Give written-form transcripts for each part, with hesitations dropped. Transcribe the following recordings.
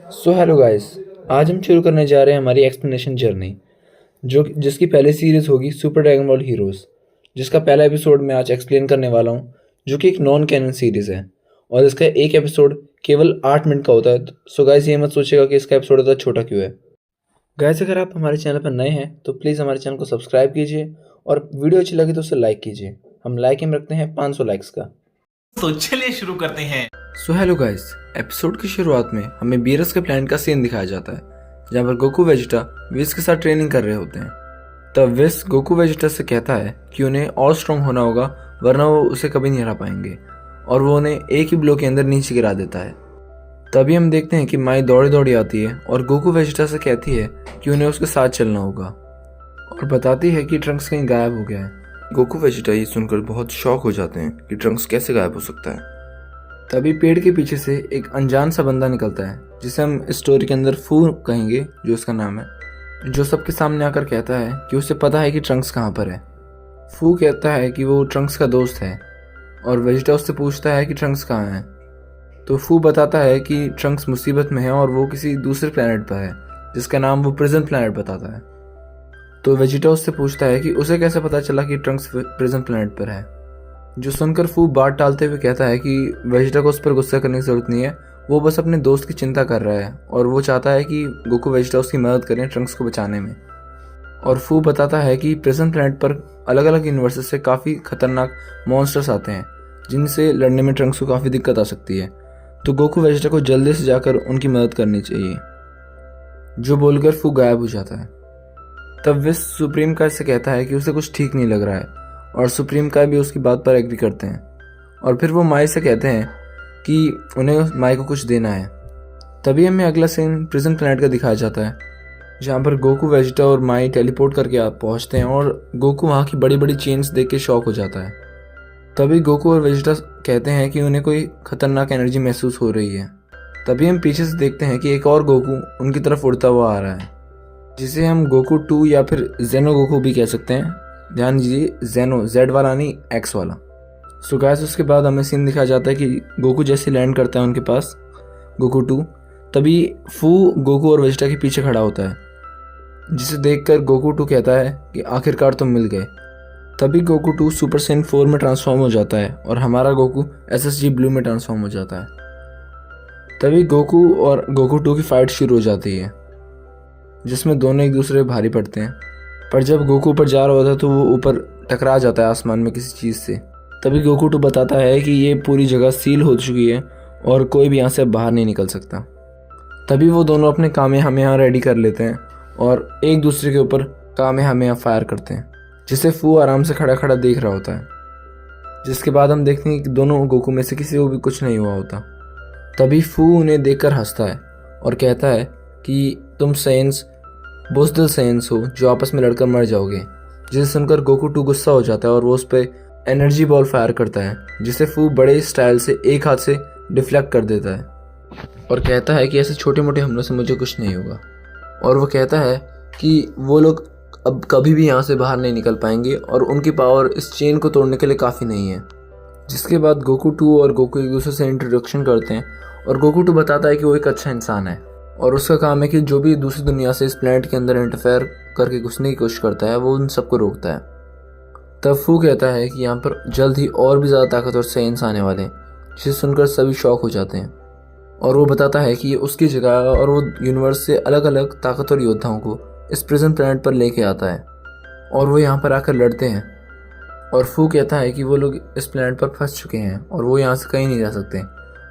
So hello guys. आज हम शुरू करने जा रहे हैं हमारी एक्सप्लेनेशन जर्नी जिसकी पहली सीरीज़ होगी सुपर ड्रैगन बॉल हीरोज़, जिसका पहला एपिसोड मैं आज एक्सप्लेन करने वाला हूँ, जो कि एक नॉन कैनन सीरीज़ है और इसका एक एपिसोड केवल 8 मिनट का होता है। सो गाइस, ये मत सोचिएगा कि इसका एपिसोड इतना छोटा क्यों है। गाइस, अगर आप हमारे चैनल पर नए हैं तो प्लीज़ हमारे चैनल को सब्सक्राइब कीजिए और वीडियो अच्छी लगी तो उसे लाइक कीजिए। हम लाइक एम रखते हैं 500 लाइक्स का। तो चलिए शुरू करते हैं। सो हेलो गाइस, एपिसोड की शुरुआत में हमें बीरस के प्लान का सीन दिखाया जाता है, जहाँ पर गोकू वेजिटा विस के साथ ट्रेनिंग कर रहे होते हैं। तब विस गोकू वेजिटा से कहता है कि उन्हें और स्ट्रॉन्ग होना होगा, वरना वो उसे कभी नहीं हरा पाएंगे, और वो उन्हें एक ही ब्लो के अंदर नीचे गिरा देता है। तभी हम देखते हैं कि माई दौड़ी दौड़ी आती है और गोकू वेजिटा से कहती है कि उन्हें उसके साथ चलना होगा और बताती है कि ट्रंक्स कहीं गायब हो गया है। गोकू वेजिटा ये सुनकर बहुत शॉक हो जाते हैं कि ट्रंक्स कैसे गायब हो सकता है। तभी पेड़ के पीछे से एक अनजान सा बंदा निकलता है, जिसे हम इस स्टोरी के अंदर फू कहेंगे, जो उसका नाम है, जो सबके सामने आकर कहता है कि उसे पता है कि ट्रंक्स कहाँ पर है। फू कहता है कि वो ट्रंक्स का दोस्त है और वेजिटा उससे पूछता है कि ट्रंक्स कहाँ है। तो फू बताता है कि ट्रंक्स मुसीबत में है और वो किसी दूसरे प्लेनेट पर है, जिसका नाम वो प्रिजन प्लेनेट बताता है। तो वेजिटा उससे पूछता है कि उसे कैसे पता चला कि ट्रंक्स प्रिजन प्लेनेट पर है। जो सुनकर फू बात टालते हुए कहता है कि वेजिटा को उस पर गुस्सा करने की जरूरत नहीं है, वो बस अपने दोस्त की चिंता कर रहा है और वो चाहता है कि गोकू वेजिटा उसकी मदद करें ट्रंक्स को बचाने में। और फू बताता है कि प्रिजन प्लैनेट पर अलग अलग यूनिवर्सेस से काफ़ी खतरनाक मॉन्स्टर्स आते हैं, जिनसे लड़ने में ट्रंक्स को काफ़ी दिक्कत आ सकती है। तो गोकू वेजिटा को जल्दी से जाकर उनकी मदद करनी चाहिए। जो बोलकर फू गायब हो जाता है। तब विस सुप्रीम का से कहता है कि उसे कुछ ठीक नहीं लग रहा है और सुप्रीम का भी उसकी बात पर एग्री करते हैं। और फिर वो माई से कहते हैं कि उन्हें माई को कुछ देना है। तभी हमें अगला सीन प्रिजन प्लैनेट का दिखाया जाता है, जहाँ पर गोकू वेजिटा और माई टेलीपोर्ट करके पहुँचते हैं और गोकू वहाँ की बड़ी बड़ी चेन्स देख के शॉक हो जाता है। तभी गोकू और वेजिटा कहते हैं कि उन्हें कोई खतरनाक एनर्जी महसूस हो रही है। तभी हम पीछे से देखते हैं कि एक और गोकू उनकी तरफ उड़ता हुआ आ रहा है, जिसे हम गोकू 2 या फिर जेनो गोकू भी कह सकते हैं। ध्यान दीजिए, जेनो जेड वाला नहीं, एक्स वाला। सो गाइस, उसके बाद हमें सीन दिखाया जाता है कि गोकू जैसे लैंड करता है उनके पास, गोकू 2, तभी फू गोकू और वेजिटा के पीछे खड़ा होता है, जिसे देखकर गोकू 2 कहता है कि आखिरकार तुम मिल गए। तभी गोकू 2 सुपर सैयन 4 में ट्रांसफॉर्म हो जाता है और हमारा गोकू एसएसजी ब्लू में ट्रांसफॉर्म हो जाता है। तभी गोकू और गोकू 2 की फाइट शुरू हो जाती है, जिसमें दोनों एक दूसरे पे भारी पड़ते हैं। पर जब गोकू ऊपर जा रहा होता है तो वो ऊपर टकरा जाता है आसमान में किसी चीज़ से। तभी गोकू 2 बताता है कि ये पूरी जगह सील हो चुकी है और कोई भी यहाँ से बाहर नहीं निकल सकता। तभी वो दोनों अपने कामेहामेहा रेडी कर लेते हैं और एक दूसरे के ऊपर कामेहामेहा फायर करते हैं, जिसे फू आराम से खड़ा खड़ा देख रहा होता है। जिसके बाद हम देखते हैं कि दोनों गोकू में से किसी को भी कुछ नहीं हुआ होता। तभी फू उन्हें देखकर हंसता है और कहता है कि तुम सेंस बुज़दिल सेंस हो जो आपस में लड़कर मर जाओगे। जिसे सुनकर गोकू 2 गुस्सा हो जाता है और वो उस पर एनर्जी बॉल फायर करता है, जिसे फू बड़े स्टाइल से एक हाथ से डिफ्लेक्ट कर देता है और कहता है कि ऐसे छोटे मोटे हमलों से मुझे कुछ नहीं होगा। और वो कहता है कि वो लोग अब कभी भी यहाँ से बाहर नहीं निकल पाएंगे और उनकी पावर इस चेन को तोड़ने के लिए काफ़ी नहीं है। जिसके बाद गोकू 2 और गोकू एक दूसरे से इंट्रोडक्शन करते हैं और गोकू 2 बताता है कि वो एक अच्छा इंसान है और उसका काम है कि जो भी दूसरी दुनिया से इस प्लैनेट के अंदर इंटरफेयर करके घुसने की कोशिश करता है वो उन सबको रोकता है। तब फू कहता है कि यहाँ पर जल्द ही और भी ज़्यादा ताकतवर सेंस आने वाले हैं, जिसे सुनकर सभी शॉक हो जाते हैं। और वो बताता है कि ये उसकी जगह और वो यूनिवर्स से अलग अलग ताकतवर योद्धाओं को इस प्रिजन प्लैनेट पर लेके आता है और वो यहाँ पर आकर लड़ते हैं। और फू कहता है कि वो लोग इस प्लैनेट पर फंस चुके हैं और वो यहाँ से कहीं नहीं जा सकते।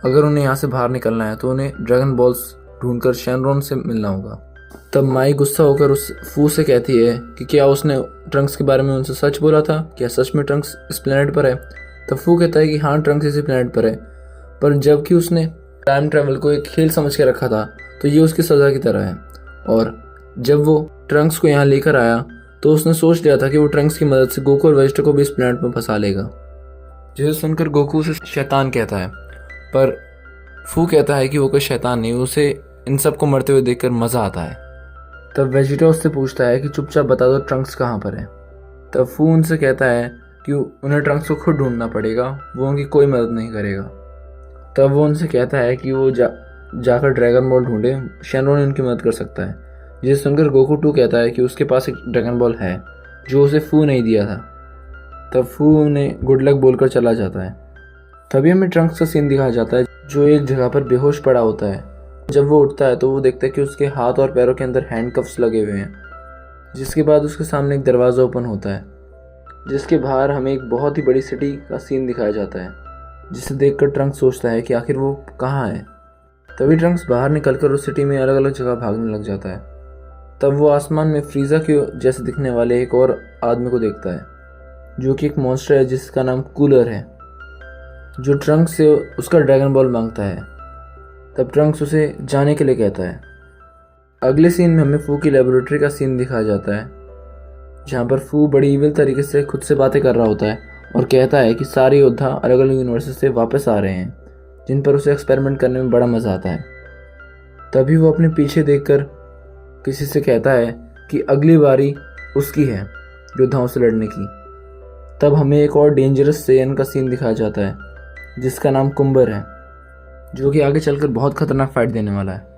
अगर उन्हें यहाँ से बाहर निकलना है तो उन्हें ड्रैगन बॉल्स ढूंढकर शैनरॉन से मिलना होगा। तब माई गुस्सा होकर उस फू से कहती है कि क्या उसने ट्रंक्स के बारे में उनसे सच बोला था, क्या सच में ट्रंक्स इस प्लैनेट पर है। तब फू कहता है कि हाँ, ट्रंक्स इसी प्लैनेट पर है, पर जबकि उसने टाइम ट्रैवल को एक खेल समझ के रखा था तो ये उसकी सज़ा की तरह है। और जब वो ट्रंक्स को यहाँ लेकर आया तो उसने सोच लिया था कि वो ट्रंक्स की मदद से गोकू और वेजिटा को भी इस प्लैनेट में फंसा लेगा। जिसे सुनकर गोकू उसे शैतान कहता है, पर फू कहता है कि वो कोई शैतान नहीं, उसे इन सब को मरते हुए देखकर मज़ा आता है। तब वेजिटा उससे पूछता है कि चुपचाप बता दो ट्रंक्स कहाँ पर है। तब फू उनसे कहता है कि उन्हें ट्रंक्स को खुद ढूंढना पड़ेगा, वो उनकी कोई मदद नहीं करेगा। तब वो उनसे कहता है कि वो जाकर ड्रैगन बॉल ढूंढे, शेनरॉन उनकी मदद कर सकता है। जिसे सुनकर गोकू 2 कहता है कि उसके पास एक ड्रैगन बॉल है जो उसे फू नहीं दिया था। तब फू उन्हें गुड लक बोलकर चला जाता है। तभी हमें ट्रंक्स का सीन दिखाया जाता है जो एक जगह पर बेहोश पड़ा होता है। जब वो उठता है तो वो देखता है कि उसके हाथ और पैरों के अंदर हैंडकफ्स लगे हुए हैं। जिसके बाद उसके सामने एक दरवाज़ा ओपन होता है जिसके बाहर हमें एक बहुत ही बड़ी सिटी का सीन दिखाया जाता है, जिसे देखकर ट्रंक्स सोचता है कि आखिर वो कहाँ है। तभी ट्रंक्स बाहर निकलकर उस सिटी में अलग अलग जगह भागने लग जाता है। तब वो आसमान में फ्रीज़ा के जैसे दिखने वाले एक और आदमी को देखता है जो कि एक मॉन्स्टर है जिसका नाम कूलर है, जो ट्रंक्स से उसका ड्रैगन बॉल मांगता है। तब ट्रंक्स उसे जाने के लिए कहता है। अगले सीन में हमें फू की लेबोरेटरी का सीन दिखाया जाता है जहाँ पर फू बड़ी इविल तरीके से खुद से बातें कर रहा होता है और कहता है कि सारे योद्धा अलग अलग यूनिवर्सिटी से वापस आ रहे हैं जिन पर उसे एक्सपेरिमेंट करने में बड़ा मज़ा आता है। तभी वो अपने पीछे देखकर किसी से कहता है कि अगली बारी उसकी है योद्धाओं से लड़ने की। तब हमें एक और डेंजरस सेयन का सीन दिखाया जाता है जिसका नाम कुंबर है, जो कि आगे चलकर बहुत खतरनाक फाइट देने वाला है।